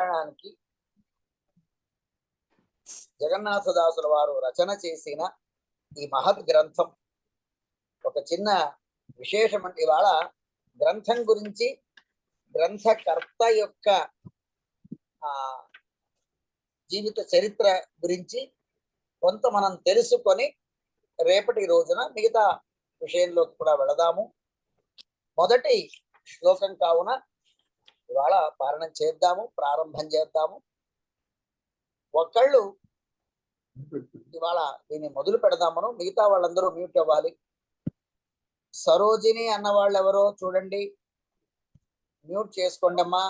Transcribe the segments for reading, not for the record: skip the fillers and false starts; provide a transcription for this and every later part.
రామాయణానికి జగన్నాథదాసుల వారు రచన చేసిన ఈ మహత్ గ్రంథం ఒక చిన్న విశేషం. అంటే ఇవాళ గ్రంథం గురించి, గ్రంథకర్త యొక్క జీవిత చరిత్ర గురించి కొంత మనం తెలుసుకొని రేపటి రోజున మిగతా విషయంలోకి కూడా వెళదాము. మొదటి శ్లోకం కావున ఇవాళ పారణం చేద్దాము, ప్రారంభం చేద్దాము. ఒకళ్ళు ఇవాళ దీన్ని మొదలు పెడదామను, మిగతా వాళ్ళందరూ మ్యూట్ అవ్వాలి. సరోజిని అన్న వాళ్ళు ఎవరో చూడండి, మ్యూట్ చేసుకోండి అమ్మా.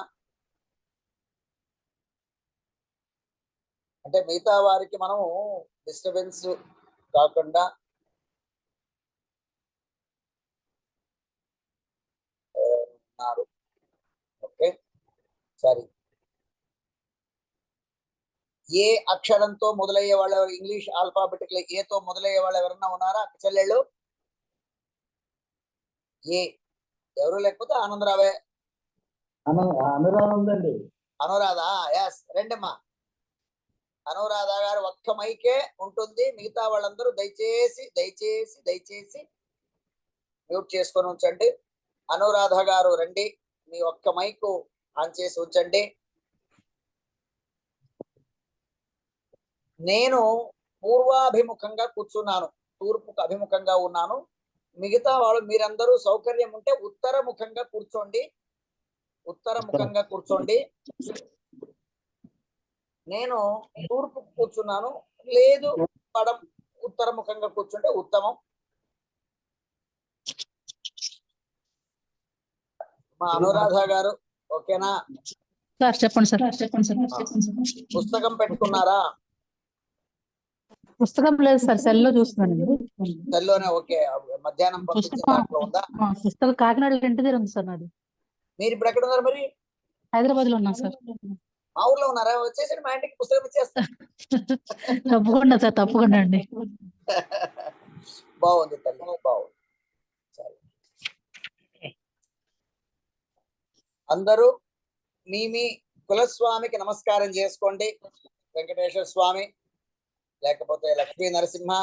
అంటే మిగతా వారికి మనము డిస్టర్బెన్స్ కాకుండా ఉన్నారు. ఓకే, సరే. ఏ అక్షరంతో మొదలయ్యే వాళ్ళు, ఇంగ్లీష్ ఆల్ఫాబెటికల్ ఏతో మొదలయ్యే వాళ్ళు ఎవరన్నా ఉన్నారా చెల్లెళ్ళు? ఏ ఎవరు లేకపోతే ఆనందరావే. అనురాధండి. అనురాధ, ఎస్, రెండమ్మా. అనురాధ గారు ఒక్క మైకే ఉంటుంది, మిగతా వాళ్ళందరూ దయచేసి దయచేసి దయచేసి మ్యూట్ చేసుకొని ఉంచండి. అనురాధ గారు రండి, మీ ఒక్క మైకు ఆన్ చేసి ఉంచండి. నేను పూర్వాభిముఖంగా కూర్చున్నాను, తూర్పుకు అభిముఖంగా ఉన్నాను. మిగతా వాళ్ళు మీరందరూ సౌకర్యం ఉంటే ఉత్తరముఖంగా కూర్చోండి, ఉత్తరముఖంగా కూర్చోండి. నేను తూర్పుకు కూర్చున్నాను, లేదు పడం ఉత్తరముఖంగా కూర్చుంటే ఉత్తమం. మా అనురాధ గారు ఓకేనా? సార్ చెప్పండి సార్. పుస్తకం పెట్టుకున్నారా? పుస్తకం లేదు సార్, సెల్ లో చూస్తున్నాను. సెల్లోనే? ఓకే. మధ్యాహ్నం పంపించిన దాంట్లో ఉందా? పుస్తకం కాకినాడ ఇంటి దగ్గర ఉంది సార్ నాది. మీరు ఇప్పుడు ఎక్కడ ఉన్నారు మరి? హైదరాబాద్ లో ఉన్నా సార్. మా ఊర్లో ఉన్నారా? వచ్చేసి మా ఇంటికి పుస్తకం ఇచ్చేస్తా. తప్పకుండా సార్, తప్పకుండా అండి. బాగుంది తల్లి, బాగుంది. సరే, అందరూ మీ మీ కులస్వామికి నమస్కారం చేసుకోండి. వెంకటేశ్వర స్వామి, లేకపోతే లక్ష్మీ నరసింహ,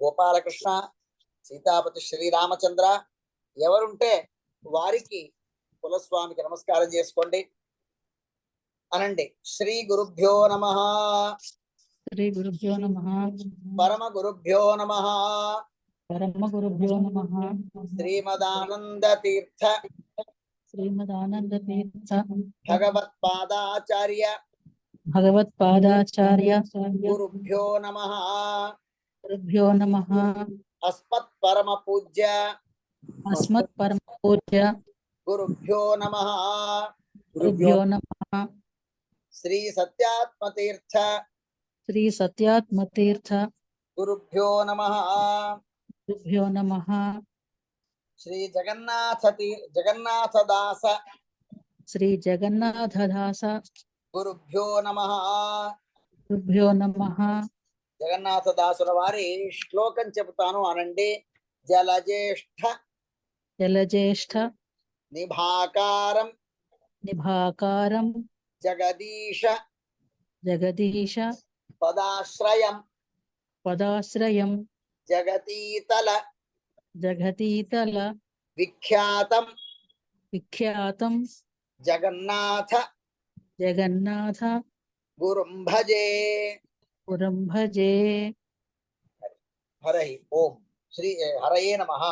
గోపాలకృష్ణ, సీతాపతి శ్రీరామచంద్ర, ఎవరుంటే వారికి కులస్వామికి నమస్కారం చేసుకోండి. అనండి. శ్రీ గురుభ్యో నమః, శ్రీ గురుభ్యో నమః, పరమ గురుభ్యో నమః, పరమ గురుభ్యో నమః, శ్రీమదానంద తీర్థ శ్రీమదానంద తీర్థ భగవత్పాదాచార్య భగవత్పాదాచార్య గురుభ్యో నమః, గురుభ్యో నమః, అస్మత్ పరమ పూజ్య అస్మత్ పరమ పూజ్య గురుభ్యో నమః, గురుభ్యో నమః, శ్రీ సత్యాత్మ తీర్థ శ్రీ సత్యాత్మ తీర్థ గురుభ్యో నమః, గురుభ్యో నమః, శ్రీ జగన్నాథదాస శ్రీ జగన్నాథదాస గురుభ్యో నమః, గురుభ్యో నమః. జగన్నాథదాసుల వారి శ్లోకం చెబుతాను, అనండి. జలజ్యేష్ఠ జలజ్యేష్ఠ నిభాకారం నిభాకారం జగదీశ జగదీశ పదాశ్రయం పదాశ్రయం జగతీతల జగతీతల విఖ్యాతం విఖ్యాతం జగన్నాథ జగన్నాథ గురుం భజే. పురం భజే. హరై ఓం శ్రీ హరయే నమః.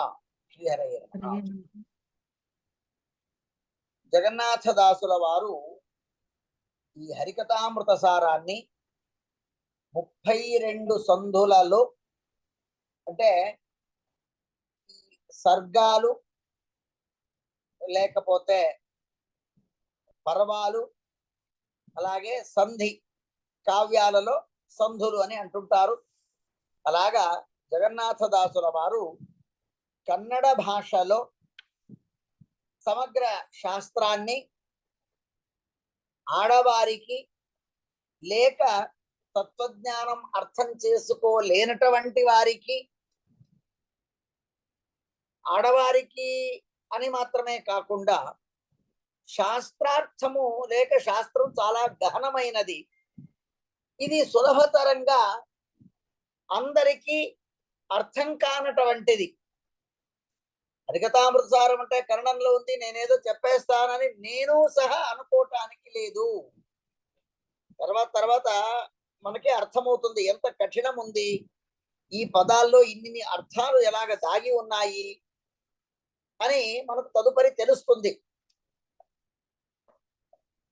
శ్రీ హరయే నమః. జగన్నాథదాసుల వారు ఈ హరికథామృత సారాన్ని 32 సంధులలో, అంటే సర్గాలు లేకపోతే పర్వాలు, అలాగే సంధి కావ్యాలలో సంధులు అని అంటుంటారు. అలాగా జగన్నాథదాసుల వారు కన్నడ భాషలో సమగ్ర శాస్త్రాన్ని ఆడవారికి, లేక తత్వజ్ఞానం అర్థం చేసుకోలేనటువంటి వారికి, ఆడవారికి అని మాత్రమే కాకుండా శాస్త్రార్థము లేక శాస్త్రం చాలా గహనమైనది. ఇది సులభతరంగా అందరికీ అర్థం కానటువంటిది. హరికథామృతసారం అంటే కన్నడంలో ఉంది, నేనేదో చెప్పేస్తానని నేను సహా అనుకోవటానికి లేదు. తర్వాత తర్వాత మనకి అర్థమవుతుంది ఎంత కఠినం ఉంది, ఈ పదాల్లో ఇన్ని అర్థాలు ఎలాగ దాగి ఉన్నాయి అని మనకు తదుపరి తెలుస్తుంది.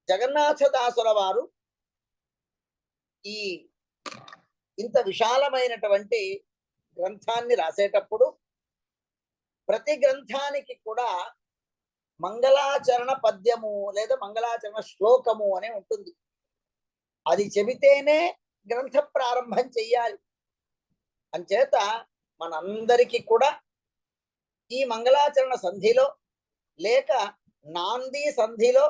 జగన్నాథదాసుల వారు ఈ ఇంత విశాలమైనటువంటి గ్రంథాన్ని రాసేటప్పుడు ప్రతి గ్రంథానికి కూడా మంగళాచరణ పద్యము లేదా మంగళాచరణ శ్లోకము అనే ఉంటుంది. అది చెబితేనే గ్రంథ ప్రారంభం చెయ్యాలి. అంచేత మనందరికీ కూడా ఈ మంగళాచరణ సంధిలో లేక నాంది సంధిలో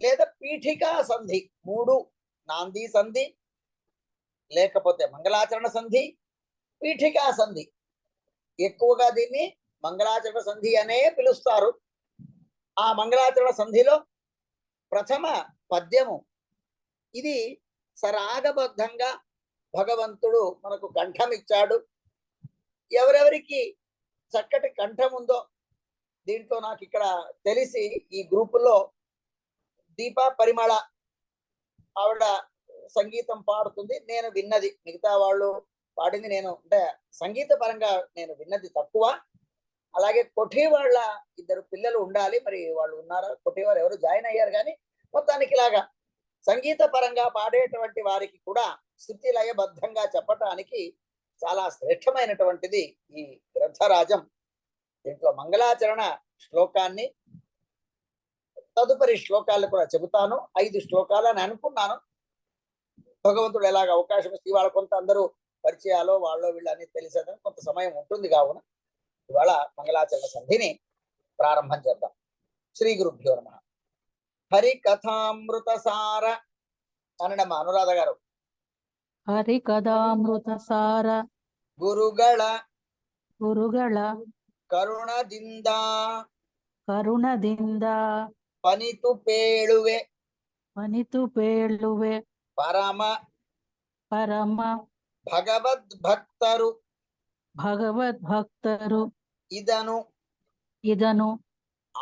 లేదా పీఠికా సంధి, మూడు, నాంది సంధి లేకపోతే మంగళాచరణ సంధి, పీఠికా సంధి, ఎక్కువగా దీన్ని మంగళాచరణ సంధి అనే పిలుస్తారు. ఆ మంగళాచరణ సంధిలో ప్రథమ పద్యము ఇది సరాగబద్ధంగా భగవంతుడు మనకు కంఠం ఇచ్చాడు. ఎవరెవరికి చక్కటి కంఠం ఉందో దీంట్లో నాకు ఇక్కడ తెలిసి ఈ గ్రూపులో దీపా పరిమళ ఆవిడ సంగీతం పాడుతుంది, నేను విన్నది. మిగతా వాళ్ళు పాడింది నేను అంటే సంగీత పరంగా నేను విన్నది తక్కువ. అలాగే కొఠి వాళ్ళ ఇద్దరు పిల్లలు ఉండాలి, మరి వాళ్ళు ఉన్నారా? కొఠి వారు ఎవరు జాయిన్ అయ్యారు, కానీ మొత్తానికి ఇలాగా సంగీత పరంగా పాడేటువంటి వారికి కూడా శృతి లయబద్ధంగా చెప్పటానికి చాలా శ్రేష్టమైనటువంటిది ఈ గ్రంథరాజం. దీంట్లో మంగళాచరణ శ్లోకాన్ని తదుపరి శ్లోకాలు కూడా చెబుతాను. 5 శ్లోకాలు అని అనుకున్నాను. భగవంతుడు ఎలాగ అవకాశం ఇస్తే ఇవాళ కొంత అందరూ పరిచయాలో వాళ్ళు వీళ్ళు అని తెలిసేదని కొంత సమయం ఉంటుంది. కావున ఇవాళ మంగళాచరణ సంధిని ప్రారంభం చేద్దాం. శ్రీ గురుభ్యో నమః. హరి కథామృత సార అనడమ్మ అనురాధ గారు. ಹರಿ ಕಥಾಮೃತ ಸಾರ ಗುರುಗಳ ಕರುಣದಿಂದ ಕರುಣದಿಂದ ಪನಿತು ಪೇಳುವೆ ಪರಮ ಭಗವದ್ಭಕ್ತರು ಇದನು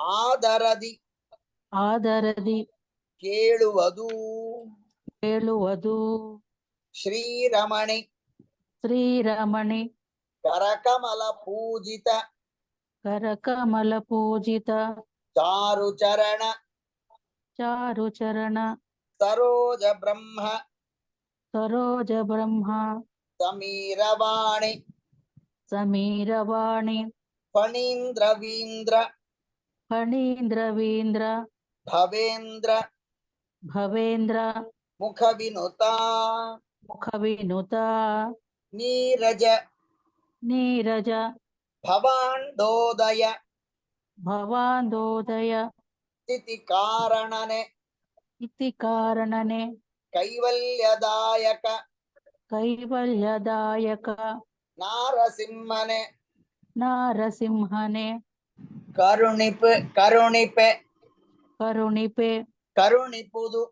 ಆದರದಿ ಕೇಳುವುದು ಶ್ರೀರಮಣಿ ಕರಕಮಲ ಪೂಜಿತ ಚಾರುಚರಣ ಸರೋಜ ಬ್ರಹ್ಮ ಸಮೀರವಾಣಿ ಫಣೀಂದ್ರವೀಂದ್ರ ಭವೇಂದ್ರ ಮುಖ ವಿನುತ ನೀರಜ ಭವಾಂಡೋದಯ ಇತಿ ಕಾರಣನೆ ಕೈವಲ್ಯದಾಯಕ ನಾರಸಿಂಹನೆ ಕರುಣಿಪುದು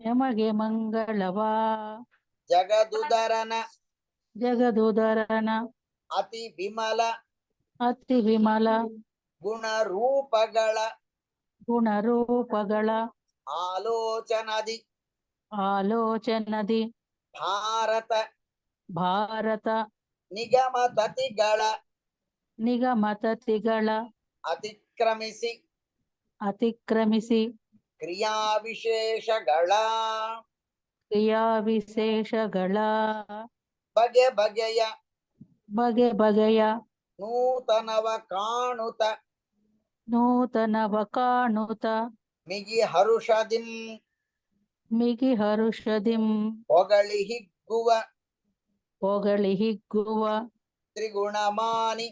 ಯಮಗೆ ಮಂಗಳವಾ ಜಗದುದರನ ಅತಿ ವಿಮಲ ಗುಣರೂಪಗಳ ಆಲೋಚನದಿ ಭಾರತ ನಿಗಮತತಿಗಳ ಅತಿಕ್ರಮಿಸಿ ಕ್ರಿಯಾವಿಶೇಷಗಳ ಬಗೆ ನೂತನವ ಕಾಣುತ ಮಿಗಿ ಹರುಷದಿಂ ಹೊಗಳಿ ಹಿಗ್ಗುವ ತ್ರಿಗುಣಮಾನಿ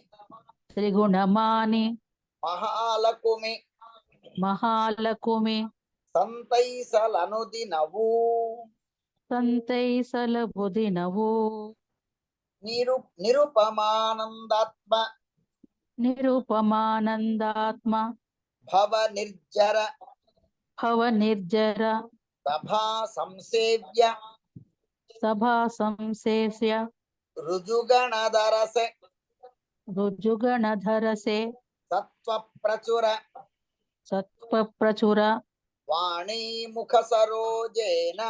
ಮಹಾಲಕುಮಿ ಸಂತೈಸಲಬುದಿನವು నిరుపమానందాత్మ నిరుపమానందాత్మ భవ నిర్జర భవ నిర్జర సభా సంసేవ్య సభా సంశేష్య రుజుగణధరస రుజుగణధరసే సత్వప్రచుర సత్వప్రచుర వాణీ ముఖ సరోజేన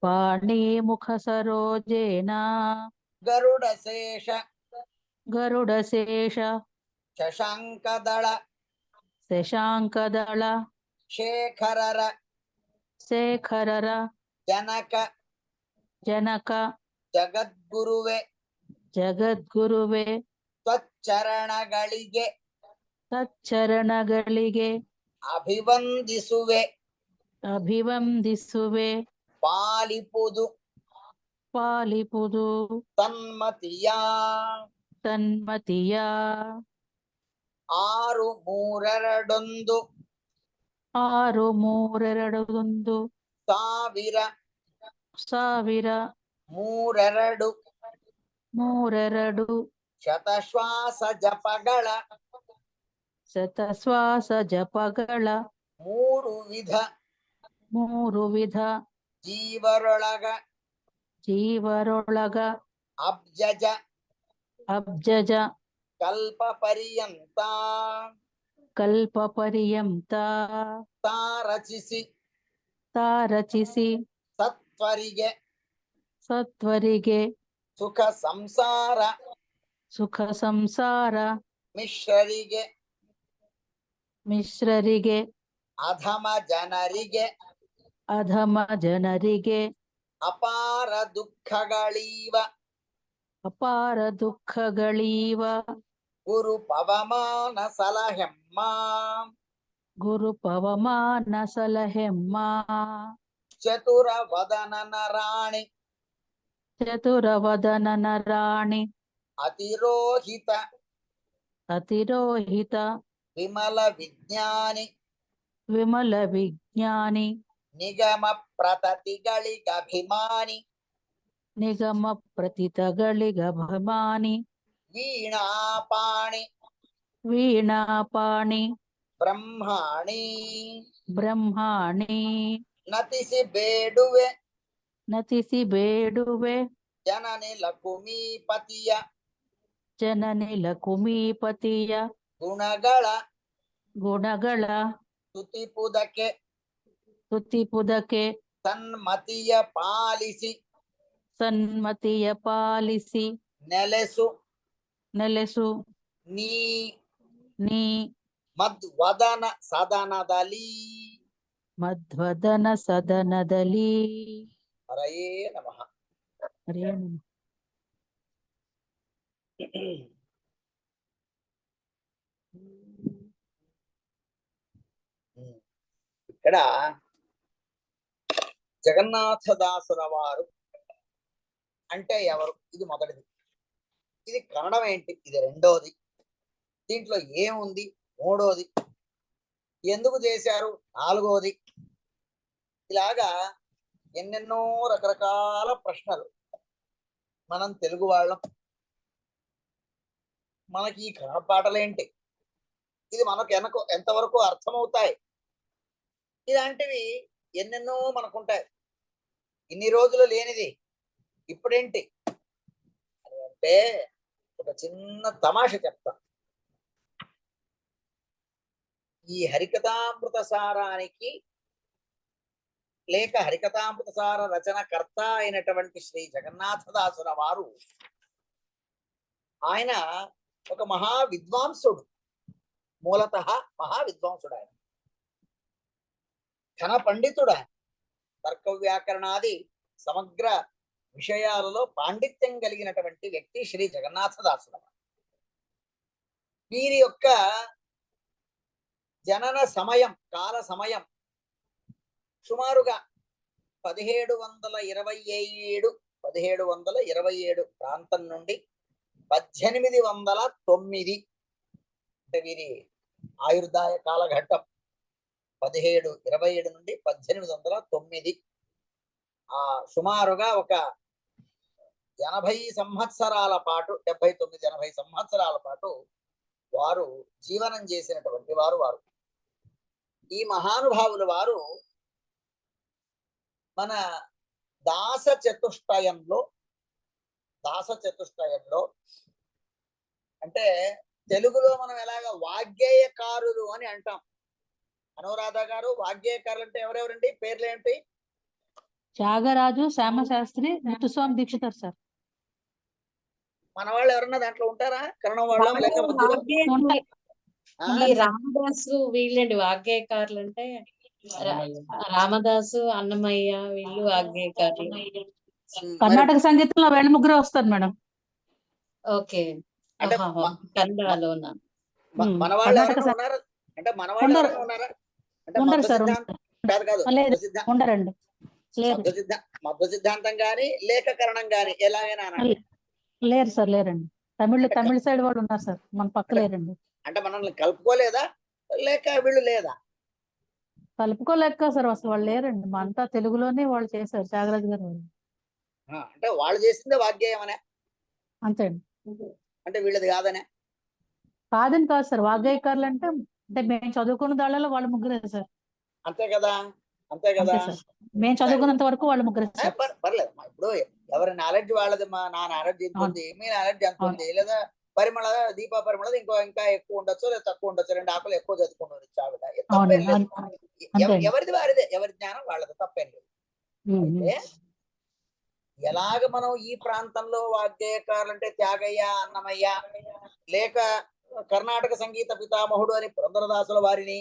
పాణిముఖ సరోజేన గరుడశేష గరుడశేష శశాంకదళ శశాంకదళ శేఖరర శేఖరర జనక జనక ಜಗದ್ಗುರುವೆ ಜಗದ್ಗುರುವೆ ತ್ವಚ್ಚರಣಗಳಿಗೆ ತಚ್ಚರಣಗಳಿಗೆ ಅಭಿವಂದಿಸುವೆ ಅಭಿವಂದಿಸುವೆ ಪಾಲಿಪುದು ಪಾಲಿಪುದು ತನ್ಮತಿಯ ತನ್ಮತಿಯ 632 632 ಸಾವಿರ 32 ಶತಶ್ವಾಸ ಜಪಗಳ ಶತಶ್ವಾಸ ಜಪಗಳ 3 ವಿಧ ಜೀವರೊಳಗ ಅಬ್ಜಜ ಕಲ್ಪ ಪರ್ಯಂತ ತಾರಚಿಸಿ ಸತ್ವರಿಗೆ ಸುಖ ಸಂಸಾರ ಮಿಶ್ರರಿಗೆ ಅಧಮ ಜನರಿಗೆ ಅಪಾರ ದುಃಖಗಳೀವ ಗುರು ಪವಮಾನ ಸಲಹೆಮ್ಮ ಚತುರ ವದನನ ರಾಣಿ ಅತಿರೋಹಿತ ವಿಮಲ ವಿಜ್ಞಾನಿ ನಿಗಮ ಪ್ರತಿತಗಳಿಗಭಿಮಾನಿ ವೀಣಾಪಾಣಿ ಬ್ರಹ್ಮಾಣಿ ನತಿಸಿ ಬೇಡುವೆ ಜನನಿ ಲಕುಮೀಪತಿಯ ಗುಣಗಳ ತುತಿಪುದಕ್ಕೆ ಸನ್ಮತಿಯ ಪಾಲಿಸಿ ನೆಲೆಸು ನೀ ಮಧ್ವದನ ಸದನದಲ್ಲಿ ಹರಯೇ ನಮಃ. ఇక్కడ జగన్నాథదాసుల వారు అంటే ఎవరు? ఇది మొదటిది. ఇది కన్నడం ఏంటి? ఇది రెండోది. దీంట్లో ఏముంది? మూడోది. ఎందుకు చేశారు? నాలుగోది. ఇలాగా ఎన్నెన్నో రకరకాల ప్రశ్నలు. మనం తెలుగు వాళ్ళం, మనకి ఈ కన్నడ పాటలేంటి, ఇది మనకు ఎంతవరకు అర్థమవుతాయి? ఇలాంటివి ఎన్నెన్నో మనకుంటాయి. ఇన్ని రోజులు లేనిది ఇప్పుడేంటి అని అంటే ఒక చిన్న తమాష చెప్తా. ఈ హరికథామృత సారానికి లేక హరికథామృత సార రచనకర్త అయినటువంటి శ్రీ జగన్నాథదాసుల వారు, ఆయన ఒక మహా విద్వాంసుడు. మూలతః మహా విద్వాంసుడు. ఆయన ఘన పండితుడు. ఆయన తర్క వ్యాకరణాది సమగ్ర విషయాలలో పాండిత్యం కలిగినటువంటి వ్యక్తి శ్రీ జగన్నాథదాసుల వారు. వీరి యొక్క జనన సమయం, కాల సమయం సుమారుగా 1727 ప్రాంతం నుండి 1809 అంటే వీరి ఆయుర్దాయ కాలఘట్టం 1727 నుండి 1809. సుమారుగా ఒక 80 సంవత్సరాల పాటు 79-80 సంవత్సరాల పాటు వారు జీవనం చేసినటువంటి వారు. ఈ మహానుభావులు వారు మన దాస చతుష్టయంలో అంటే తెలుగులో మనం ఎలాగ వాగ్గేయకారులు అని అంటాం. అనురాధ గారు, వాగ్గేయకారులు అంటే ఎవరెవరండి? పేర్లు ఏంటి? త్యాగరాజు, శ్యామశాస్త్రి, ముత్తుస్వామి దీక్షితారు సార్. మన వాళ్ళు ఎవరన్నా దాంట్లో ఉంటారా? కన్నడం వాళ్ళు లేక మధ్యలో? ఈ రామదాసు వీళ్ళండి వాగ్గేయకారులు అంటే రామదాసు, అన్నమయ్య వీళ్ళు వాగ్గేయకారులు. కర్ణాటక సంగీతంలో వీళ్ళ ముగ్గురే వస్తారు మేడం. ఓకే, అంటే కన్నడలోనా? మన వాళ్ళు ఎవరైనా ఉన్నారా? అంటే మన వాళ్ళు ఎవరైనా ఉన్నారా? అంటే ఉండరు సార్, కాదు ఉండరండి. మధ్వ సిద్ధాంతం గాని లేక కరణం గాని ఎలాగైనా లేరు సార్, లేరండి. తమిళ సైడ్ వాళ్ళు ఉన్నారు సార్, మన పక్క లేరండి. అంటే మనల్ని కలుపుకోలేదా లేక వీళ్ళు లేదా? కలుపుకోలేక సార్, అసలు వాళ్ళు లేరండి. మా అంతా తెలుగులోనే వాళ్ళు చేశారు, త్యాగరాజు గారు వాళ్ళు. అంటే వాళ్ళు చేసిందే వాగ్గేయమనే అంతే అండి. అంటే వీళ్ళది కాదనే? కాదని కాదు సార్, వాగ్గేయకారులు అంటే మేము చదువుకున్న దాళ్ళలో వాళ్ళు ముగ్గురే సార్. అంతే కదా. మేము చదువుకున్నంత వరకు వాళ్ళు ముగ్గురే సార్. పర్లేదు. ఇప్పుడు ఎవరి నాలెడ్జ్ వాళ్ళది. నా నాలెడ్జ్ ఎంత ఉంది, మీ నాలెడ్జ్ ఎంత ఉంది, లేదా పరిమళ దీపా పరిమళ ఇంకా ఎక్కువ ఉండొచ్చు లేదా తక్కువ ఉండొచ్చు. 2 ఆకులు ఎక్కువ చదువుకుండొచ్చు ఆవిడ. ఎవరిది వారిదే, ఎవరి జ్ఞానం వాళ్ళది, తప్పేం లేదు. అయితే ఎలాగ మనం ఈ ప్రాంతంలో వాగ్గేయకారులు అంటే త్యాగయ్య, అన్నమయ్య, లేక కర్ణాటక సంగీత పితామహుడు అని పురంధరదాసుల వారిని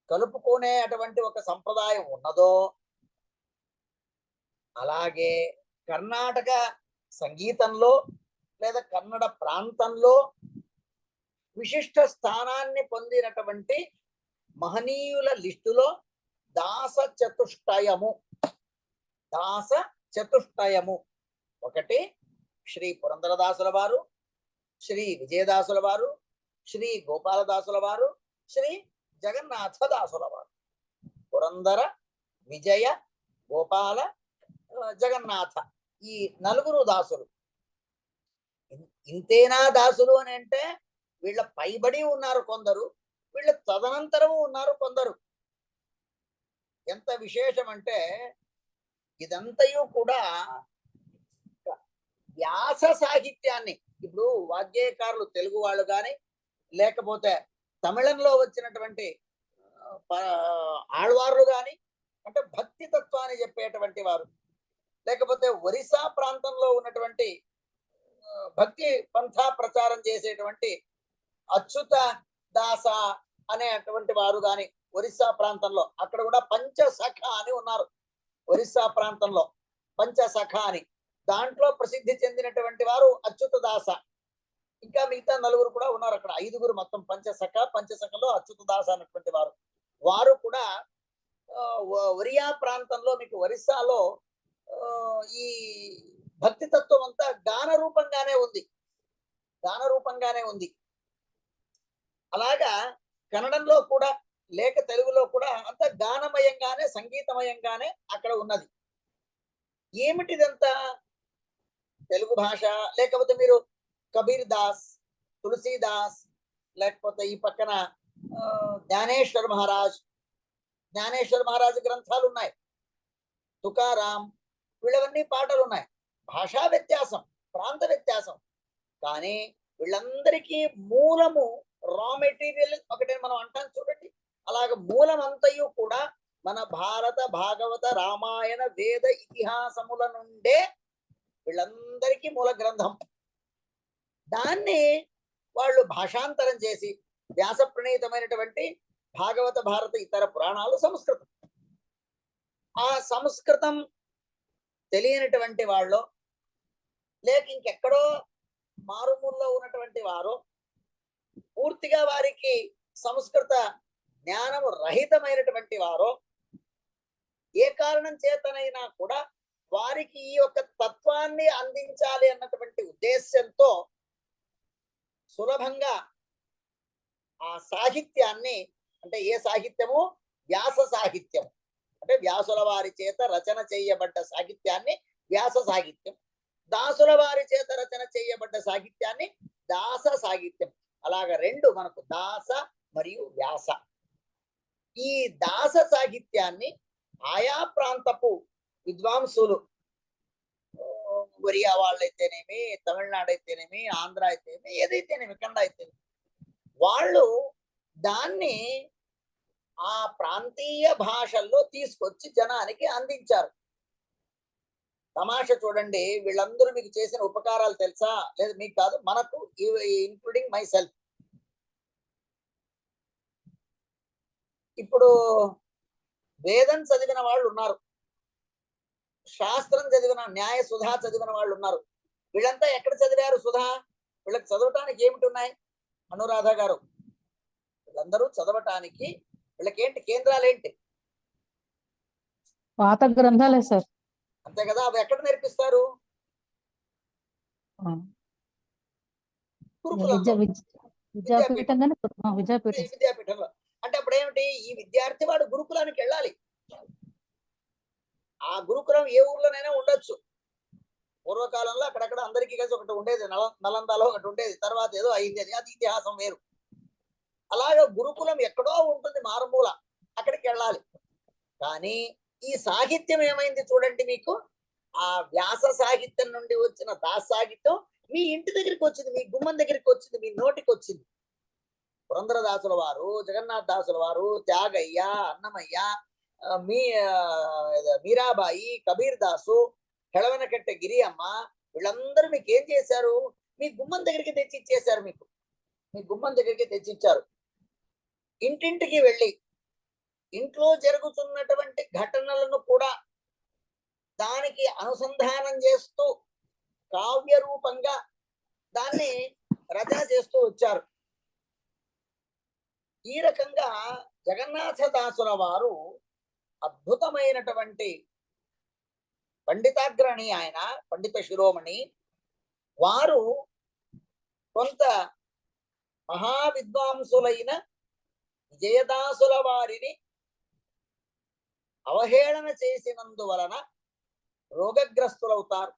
కలుపుకునే అటువంటి ఒక సంప్రదాయం ఉన్నదో, అలాగే కర్ణాటక సంగీతంలో లేదా కన్నడ ప్రాంతంలో విశిష్ట స్థానాన్ని పొందినటువంటి మహనీయుల లిస్టులో దాస చతుష్టయము ఒకటి శ్రీ పురంధరదాసుల వారు, శ్రీ విజయదాసుల వారు, శ్రీ గోపాలదాసుల వారు, శ్రీ జగన్నాథదాసుల వారు. పురంధర, విజయ, గోపాల, జగన్నాథ, ఈ 4 దాసులు. ఇంతేనా దాసులు అని అంటే వీళ్ళ పైబడి ఉన్నారు కొందరు, వీళ్ళ తదనంతరము ఉన్నారు కొందరు. ఎంత విశేషం అంటే ఇదంతయు కూడా వ్యాస సాహిత్యాన్ని, ఇప్పుడు వాగ్గేయకారులు తెలుగు వాళ్ళు కానీ లేకపోతే తమిళంలో వచ్చినటువంటి ఆళ్వార్లు కానీ, అంటే భక్తి తత్వాన్ని చెప్పేటువంటి వారు, లేకపోతే ఒరిస్సా ప్రాంతంలో ఉన్నటువంటి భక్తి పంథా ప్రచారం చేసేటువంటి అచ్యుత దాస అనేటువంటి వారు కానీ ఒరిస్సా ప్రాంతంలో, అక్కడ కూడా పంచసఖ అని ఉన్నారు. ఒరిస్సా ప్రాంతంలో పంచసఖ అని, దాంట్లో ప్రసిద్ధి చెందినటువంటి వారు అచ్యుత దాస. ఇంకా మిగతా 4 కూడా ఉన్నారు అక్కడ. 5 మొత్తం పంచసఖలో అచ్యుత దాస అన్నటువంటి వారు కూడా ఒరియా ప్రాంతంలో, మీకు ఒరిస్సాలో ఈ భక్తి తత్వం అంతా గాన రూపంగానే ఉంది. అలాగా కన్నడంలో కూడా లేక తెలుగులో కూడా అంత గానమయంగానే, సంగీతమయంగానే అక్కడ ఉన్నది. ఏమిటిదంతా? తెలుగు భాష, లేకపోతే మీరు కబీర్ దాస్, తులసీదాస్, లేకపోతే ఈ పక్కన జ్ఞానేశ్వర్ మహారాజ్ గ్రంథాలు ఉన్నాయి, తుకారాం, వీళ్ళవన్నీ పాటలు ఉన్నాయి. భాషా వ్యత్యాసం, ప్రాంత వ్యత్యాసం, కానీ వీళ్ళందరికీ మూలము రా మెటీరియల్ ఒకటే మనం అంటాం చూడండి. అలాగ మూలం అంతయు కూడా మన భారత, భాగవత, రామాయణ, వేద ఇతిహాసముల నుండే వీళ్ళందరికీ మూల గ్రంథం. దాన్ని వాళ్ళు భాషాంతరం చేసి వ్యాస ప్రణీతమైనటువంటి భాగవత, భారత, ఇతర పురాణాలు సంస్కృతం. ఆ సంస్కృతం తెలియనటువంటి వాళ్ళు, లేక ఇంకెక్కడో మారుమూలలో ఉన్నటువంటి వారు, పూర్తిగా వారికి సంస్కృత జ్ఞానము రహితమైనటువంటి వారు, ఏ కారణం చేతనైనా కూడా వారికి ఈ యొక్క తత్వాన్ని అందించాలి అన్నటువంటి ఉద్దేశంతో సులభంగా ఆ సాహిత్యాన్ని, అంటే ఏ సాహిత్యము? వ్యాస సాహిత్యం, అంటే వ్యాసుల వారి చేత రచన చేయబడ్డ సాహిత్యాన్ని వ్యాస సాహిత్యం. దాసుల వారి చేత రచన చేయబడ్డ సాహిత్యాన్ని దాస సాహిత్యం. అలాగ రెండు మనకు దాస మరియు వ్యాస. ఈ దాస సాహిత్యాన్ని ఆయా ప్రాంతపు విద్వాంసులు, ఒరియా వాళ్ళైతేనేమి, తమిళనాడు అయితేనేమి, ఆంధ్ర అయితేనేమి, ఏదైతేనేమి, కన్నడ అయితేనేమి, వాళ్ళు దాన్ని ఆ ప్రాంతీయ భాషల్లో తీసుకొచ్చి జనానికి అందించారు. తమాష చూడండి, వీళ్ళందరూ మీకు చేసిన ఉపకారాలు తెలుసా? లేదు మీకు కాదు, మనకు, ఇంక్లూడింగ్ మై సెల్ఫ్. ఇప్పుడు వేదం చదివిన వాళ్ళు ఉన్నారు, శాస్త్రం చదివిన, న్యాయ సుధా చదివిన వాళ్ళు ఉన్నారు. వీళ్ళంతా ఎక్కడ చదివారు సుధా? వీళ్ళకి చదవటానికి ఏమిటి ఉన్నాయి అనురాధ గారు? వీళ్ళందరూ చదవటానికి వీళ్ళకి ఏంటి కేంద్రాలు ఏంటి? పాత గ్రంథాలే సార్. అంతే కదా. అవి ఎక్కడ నేర్పిస్తారు? గురుకులంలో, విద్యాపీఠంగానే విద్యాపీఠం. విద్యాపీఠంలో. అంటే అప్పుడు ఏమిటి, ఈ విద్యార్థి వాడు గురుకులానికి వెళ్ళాలి. ఆ గురుకులం ఏ ఊర్లోనైనా ఉండొచ్చు. పూర్వకాలంలో అక్కడక్కడ అందరికీ కలిసి ఒకటి ఉండేది, నలందలో ఒకటి ఉండేది, తర్వాత ఏదో అయింది, అది ఇతిహాసం వేరు. అలాగే గురుకులం ఎక్కడో ఉంటుంది మారుమూల, అక్కడికి వెళ్ళాలి. కానీ ఈ సాహిత్యం ఏమైంది చూడండి, మీకు ఆ వ్యాస సాహిత్యం నుండి వచ్చిన దాస సాహిత్యం మీ ఇంటి దగ్గరికి వచ్చింది, మీ గుమ్మం దగ్గరికి వచ్చింది, మీ నోటికి వచ్చింది. పురంధరదాసుల వారు, జగన్నాథ దాసుల వారు, త్యాగయ్య, అన్నమయ్య, మీరాబాయి, కబీర్ దాసు, హెళవనకట్టె గిరి అమ్మ, వీళ్ళందరూ మీకు ఏం చేశారు? మీ గుమ్మం దగ్గరికి తెచ్చి ఇచ్చేశారు. మీకు మీ గుమ్మం దగ్గరికి తెచ్చిచ్చారు. ఇంటింటికి వెళ్ళి ఇంట్లో జరుగుతున్నటువంటి ఘటనలను కూడా దానికి అనుసంధానం చేస్తూ కావ్య రూపంగా దాన్ని రచన చేస్తూ వచ్చారు. ఈ రకంగా జగన్నాథ దాసుల వారు అద్భుతమైనటువంటి పండితాగ్రణి, ఆయన పండిత శిరోమణి. వారు కొంత మహావిద్వాంసులైన విజయదాసుల వారిని అవహేళన చేసినందువలన రోగగ్రస్తులవుతారు.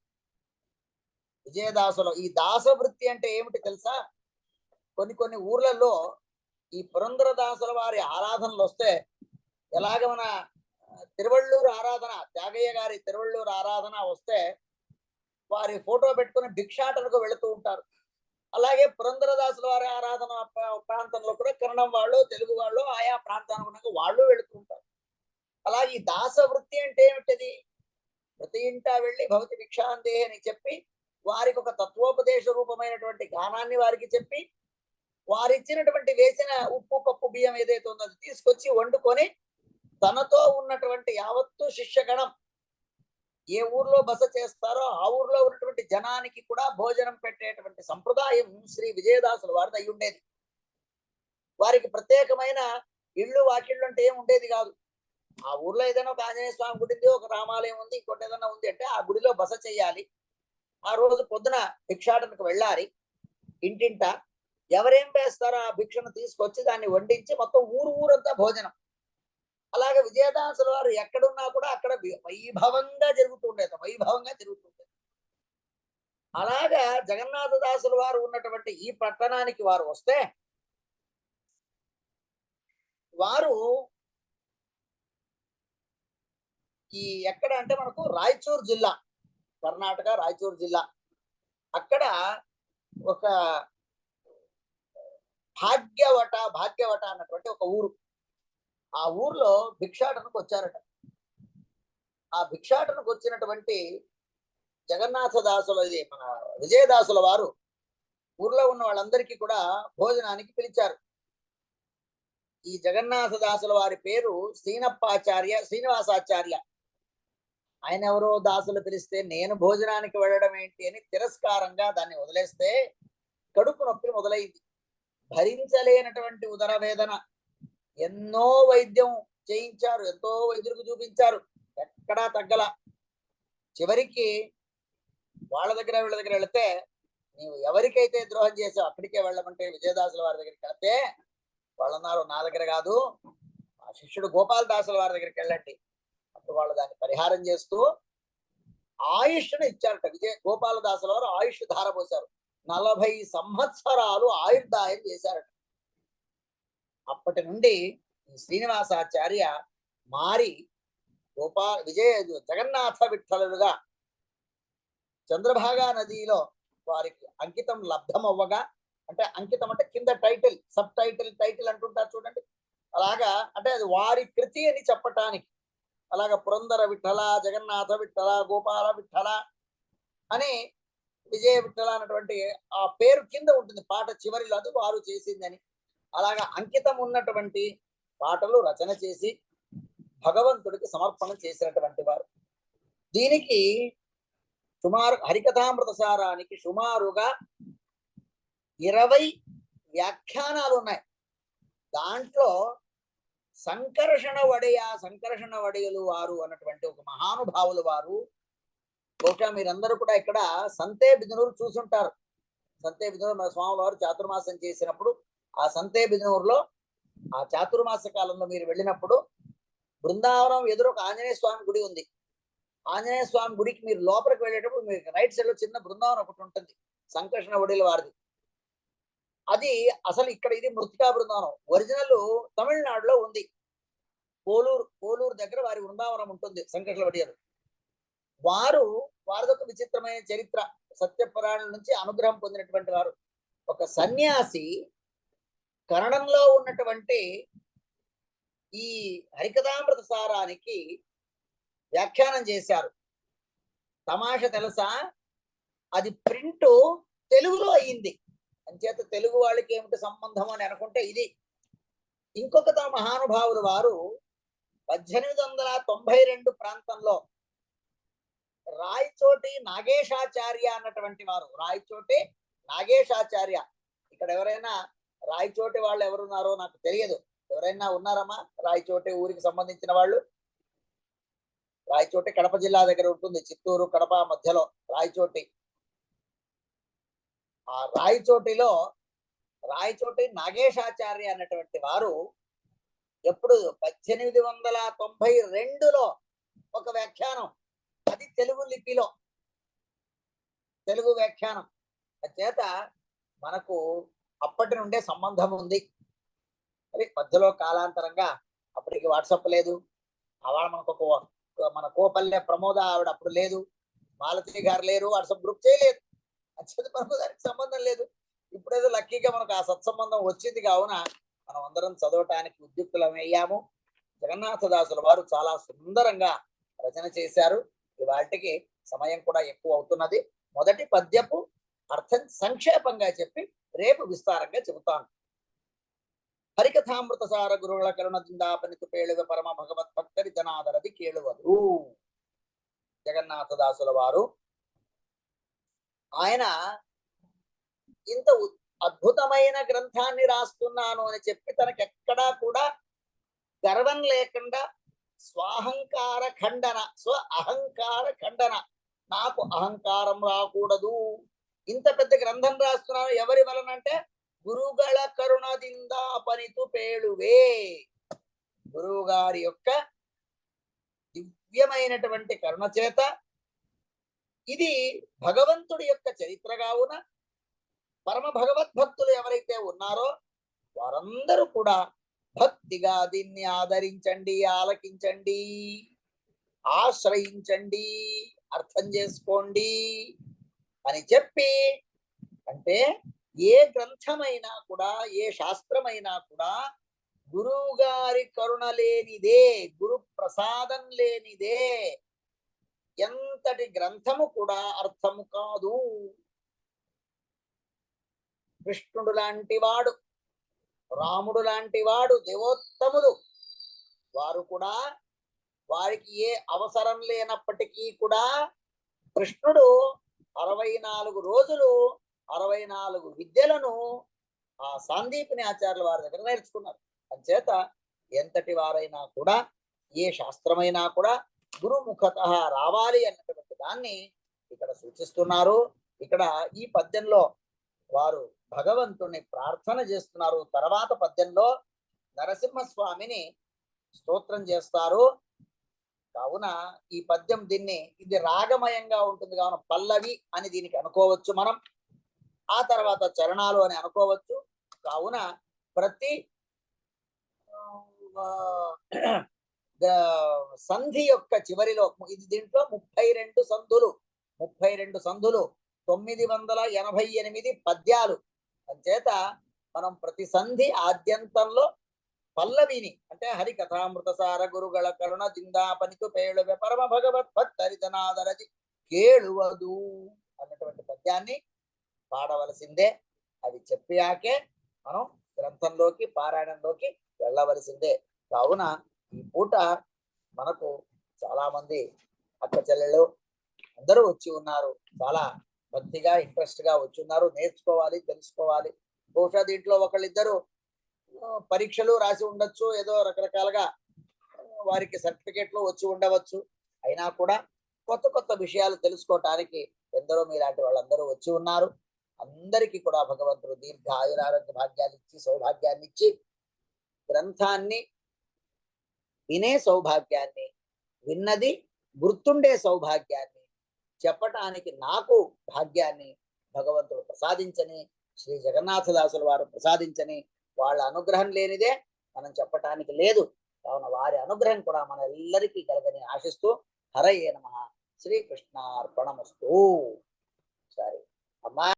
విజయదాసులు, ఈ దాస వృత్తి అంటే ఏమిటి తెలుసా? కొన్ని ఊర్లలో ఈ పురంధరదాసుల వారి ఆరాధనలు వస్తే, ఎలాగ మన తిరువళ్ళూరు ఆరాధన, త్యాగయ్య గారి తిరువళ్ళూరు ఆరాధన వస్తే వారి ఫోటో పెట్టుకుని భిక్షాటనకు వెళుతూ ఉంటారు. అలాగే పురంధరదాసుల వారి ఆరాధన ప్రాంతంలో కూడా కన్నడం వాళ్ళు, తెలుగు వాళ్ళు, ఆయా ప్రాంతానికి వాళ్ళు వెళుతూ ఉంటారు. అలాగే ఈ దాస వృత్తి అంటే ఏమిటది? ప్రతి ఇంటా వెళ్ళి భవతి భిక్షాందే అని చెప్పి వారికి ఒక తత్వోపదేశ రూపమైనటువంటి గానాన్ని వారికి చెప్పి, వారిచ్చినటువంటి వేసిన ఉప్పు పప్పు బియ్యం ఏదైతే ఉందో అది తీసుకొచ్చి వండుకొని తనతో ఉన్నటువంటి యావత్తు శిష్యగణం ఏ ఊర్లో బస చేస్తారో ఆ ఊర్లో ఉన్నటువంటి జనానికి కూడా భోజనం పెట్టేటువంటి సంప్రదాయం శ్రీ విజయదాసుల వారిది అయి ఉండేది. వారికి ప్రత్యేకమైన ఇళ్ళు వాకిళ్ళు అంటే ఏమి ఉండేది కాదు. ఆ ఊర్లో ఏదైనా ఒక ఆంజనేయ స్వామి గుడి ఉంది, ఒక రామాలయం ఉంది, ఇంకోటి ఏదైనా ఉంది అంటే ఆ గుడిలో బస చేయాలి. ఆ రోజు పొద్దున భిక్షాటనకు వెళ్ళాలి. ఇంటింట ఎవరేం వేస్తారో ఆ భిక్షను తీసుకొచ్చి దాన్ని వండించి మొత్తం ఊరంతా భోజనం. అలాగే విజయదాసుల వారు ఎక్కడున్నా కూడా అక్కడ వైభవంగా జరుగుతుండేది, వైభవంగా జరుగుతుండేది. అలాగా జగన్నాథ దాసుల వారు ఉన్నటువంటి ఈ పట్టణానికి వారు వస్తే, వారు ఈ ఎక్కడ అంటే మనకు రాయచూర్ జిల్లా, కర్ణాటక రాయచూర్ జిల్లా, అక్కడ ఒక భాగ్యవట అన్నటువంటి ఒక ఊరు. ఆ ఊర్లో భిక్షాటనకు వచ్చారట. ఆ భిక్షాటనకు వచ్చినటువంటి జగన్నాథ దాసుల, మన విజయదాసుల వారు ఊర్లో ఉన్న వాళ్ళందరికీ కూడా భోజనానికి పిలిచారు. ఈ జగన్నాథ దాసుల వారి పేరు శ్రీనివాసాచార్య. ఆయన ఎవరో దాసులు పిలిస్తే నేను భోజనానికి వెళ్ళడం ఏంటి అని తిరస్కారంగా దాన్ని వదిలేస్తే కడుపు నొప్పి మొదలైంది. భరించలేనటువంటి ఉదర వేదన, ఎన్నో వైద్యం చేయించారు, ఎంతో వైద్యులకు చూపించారు, ఎక్కడా తగ్గల. చివరికి వాళ్ళ దగ్గర వీళ్ళ దగ్గర వెళితే, నీవు ఎవరికైతే ద్రోహం చేసావు అక్కడికే వెళ్ళమంటే విజయదాసుల వారి దగ్గరికి వెళితే వాళ్ళు అన్నారు, నా దగ్గర కాదు, ఆ శిష్యుడు గోపాల దాసుల వారి దగ్గరికి వెళ్ళండి. అప్పుడు వాళ్ళు దాన్ని పరిహారం చేస్తూ ఆయుష్ను ఇచ్చారట. గోపాలదాసుల వారు ఆయుష్ ధారపోశారు. 40 సంవత్సరాలు ఆయుర్దాయం చేశారట. అప్పటి నుండి శ్రీనివాసాచార్య మారి జగన్నాథ విఠలుగా చంద్రభాగా నదిలో వారికి అంకితం లబ్ధమవ్వగా, అంటే అంకితం అంటే కింద టైటిల్, సబ్ టైటిల్ అంటుంటారు చూడండి, అలాగా అంటే అది వారి కృతి అని చెప్పటానికి. అలాగా పురందర విఠల, జగన్నాథ విఠల, గోపాల విఠల అని విజయ విఠల అన్నటువంటి ఆ పేరు కింద ఉంటుంది పాట చివరిలో, అది వారు చేసిందని. అలాగా అంకితం ఉన్నటువంటి పాటలు రచన చేసి భగవంతుడికి సమర్పణ చేసినటువంటి వారు. దీనికి సుమారు హరికథామృత సారానికి సుమారుగా 20 వ్యాఖ్యానాలు ఉన్నాయి. దాంట్లో సంకర్షణ వడయులు వారు అన్నటువంటి ఒక మహానుభావులు వారు. బహుశా మీరందరూ కూడా ఇక్కడ సంతే బిదునూరు చూసుంటారు. సంతే బిదునూరు మన స్వామి వారు చాతుర్మాసం చేసినప్పుడు ఆ సంతే బిదునూరులో ఆ చాతుర్మాస కాలంలో మీరు వెళ్ళినప్పుడు బృందావనం ఎదురు ఒక ఆంజనేయ స్వామి గుడి ఉంది. ఆంజనేయ స్వామి గుడికి మీరు లోపలికి వెళ్ళేటప్పుడు మీకు రైట్ సైడ్ లో చిన్న బృందావనం ఒకటి ఉంటుంది, సంకర్షణ వడిల వారిది. అది అసలు ఇక్కడ ఇది మృతికా బృందావనం. ఒరిజినల్ తమిళనాడులో ఉంది. పోలూరు దగ్గర వారి బృందావనం ఉంటుంది సంకర్షణ వడియలు. వారిదొక విచిత్రమైన చరిత్ర. సత్యపురాణం నుంచి అనుగ్రహం పొందినటువంటి వారు. ఒక సన్యాసి కన్నడంలో ఉన్నటువంటి ఈ హరికథామృత సారానికి వ్యాఖ్యానం చేశారు. తమాష తెలుసా, అది ప్రింట్ తెలుగులో అయ్యింది. అంచేత తెలుగు వాళ్ళకి ఏమిటి సంబంధం అని అనుకుంటే ఇది. ఇంకొక మహానుభావులు వారు 1892 ప్రాంతంలో రాయచోటి నాగేశాచార్య అన్నటువంటి వారు. రాయచోటి నాగేశాచార్య. ఇక్కడ ఎవరైనా రాయచోటి వాళ్ళు ఎవరున్నారో నాకు తెలియదు. ఎవరైనా ఉన్నారమ్మా రాయచోటి ఊరికి సంబంధించిన వాళ్ళు? రాయచోటి కడప జిల్లా దగ్గర ఉంటుంది, చిత్తూరు కడప మధ్యలో రాయచోటి. ఆ రాయచోటి నాగేశాచార్య అన్నటువంటి వారు ఎప్పుడు 1892లో ఒక వ్యాఖ్యానం, అది తెలుగు లిపిలో తెలుగు వ్యాఖ్యానం. చేత మనకు అప్పటి నుండే సంబంధం ఉంది. మరి మధ్యలో కాలాంతరంగా అప్పటికి వాట్సాప్ లేదు. ఆవిడ మనకు మన కోపల్లె ప్రమోద ఆవిడ అప్పుడు లేదు, మాలతి గారు లేరు, వాట్సాప్ గ్రూప్ చేయలేదు. అంచేది మనకు దానికి సంబంధం లేదు. ఇప్పుడేదో లక్కీగా మనకు ఆ సత్సంబంధం వచ్చింది కావున మనం అందరం చదవటానికి ఉద్యుక్తులమయ్యాము. జగన్నాథదాసుల వారు చాలా సుందరంగా రచన చేశారు. వాటికి సమయం కూడా ఎక్కువ అవుతున్నది. మొదటి పద్యపు అర్థం సంక్షేపంగా చెప్పి రేపు విస్తారంగా చెబుతాను. హరికథామృత సార గురువుల కరుణ దిందాపనితు పేಳುవ పరమ భగవత్ భక్తరి జనాదరది కేಳುవదు. జగన్నాథదాసుల వారు ఆయన ఇంత అద్భుతమైన గ్రంథాన్ని రాస్తున్నాను అని చెప్పి తనకెక్కడా కూడా గర్వం లేకుండా స్వాహంకార ఖండన, అహంకార ఖండన, నాకు అహంకారం రాకూడదు, ఇంత పెద్ద గ్రంథం రాస్తున్నాను ఎవరి వలనంటే గురువుಗಳ కరుణದಿಂದ పనితు పేಳುవే, గురువు గారి యొక్క దివ్యమైనటువంటి కరుణ చేత. ఇది భగవంతుడి యొక్క చరిత్ర కావున పరమ భగవద్భక్తులు ఎవరైతే ఉన్నారో వారందరూ కూడా భక్తిగా దీన్ని ఆదరించండి, ఆలకించండి, ఆశ్రయించండి, అర్థం చేసుకోండి అని చెప్పి, అంటే ఏ గ్రంథమైనా కూడా ఏ శాస్త్రమైనా కూడా గురువు గారి కరుణ లేనిదే, గురు ప్రసాదం లేనిదే ఎంతటి గ్రంథము కూడా అర్థము కాదు. కృష్ణుడు లాంటి వాడు, రాముడు లాంటి వాడు, దేవోత్తములు వారు కూడా వారికి ఏ అవసరం లేనప్పటికీ కూడా కృష్ణుడు 64 రోజులు 64 విద్యలను ఆ సాందీపిని ఆచార్యుల వారి దగ్గర నేర్చుకున్నారు. అంచేత ఎంతటి వారైనా కూడా ఏ శాస్త్రమైనా కూడా గురుముఖత రావాలి అన్నటువంటి దాన్ని ఇక్కడ సూచిస్తున్నారు. ఇక్కడ ఈ పద్యంలో వారు భగవంతుని ప్రార్థన చేస్తున్నారు. తర్వాత పద్యంలో నరసింహస్వామిని స్తోత్రం చేస్తారు. కావున ఈ పద్యం ఇది రాగమయంగా ఉంటుంది కావున పల్లవి అని దీనికి అనుకోవచ్చు మనం. ఆ తర్వాత చరణాలు అని అనుకోవచ్చు. కావున ప్రతి సంధి యొక్క చివరిలో ఇది దీంట్లో 32 సంధులు 988 పద్యాలు. అంచేత మనం ప్రతి సంధి ఆద్యంతంలో పల్లవిని అంటే హరి కథామృత సార గురుಗಳ కరుణ జిందాపనికు పేళువె పరమ భగవత్ భక్తరితనాదరది కేಳುవదు అన్నటువంటి పద్యాన్ని పాడవలసిందే. అది చెప్పాకే మనం గ్రంథంలోకి పారాయణంలోకి వెళ్ళవలసిందే. కావున ఈ పూట మనకు చాలా మంది అక్క చెల్లెళ్ళు అందరూ వచ్చి ఉన్నారు. చాలా భక్తిగా ఇంట్రెస్ట్ గా వచ్చి ఉన్నారు. నేర్చుకోవాలి, తెలుసుకోవాలి. బహుశా దీంట్లో ఒకళ్ళిద్దరు పరీక్షలు రాసి ఉండొచ్చు, ఏదో రకరకాలుగా వారికి సర్టిఫికెట్లు వచ్చి ఉండవచ్చు. అయినా కూడా కొత్త కొత్త విషయాలు తెలుసుకోవటానికి ఎందరో మీలాంటి వాళ్ళందరూ వచ్చి ఉన్నారు. అందరికీ కూడా భగవంతుడు దీర్ఘ ఆయురారోగ్య భాగ్యాన్ని ఇచ్చి సౌభాగ్యాన్ని ఇచ్చి గ్రంథాన్ని వినే సౌభాగ్యాన్ని, విన్నది గుర్తుండే సౌభాగ్యాన్ని చెప్పటానికి నాకు భాగ్యాన్ని భగవంతుడు ప్రసాదించని, శ్రీ జగన్నాథదాసుల వారు ప్రసాదించని. వాళ్ళ అనుగ్రహం లేనిదే మనం చెప్పటానికి లేదు. కావున వారి అనుగ్రహం కూడా మన ಎಲ್ಲరికీ కలగని ఆశిస్తూ హరయే నమః. శ్రీకృష్ణార్పణమస్తు. సరే అమ్మా.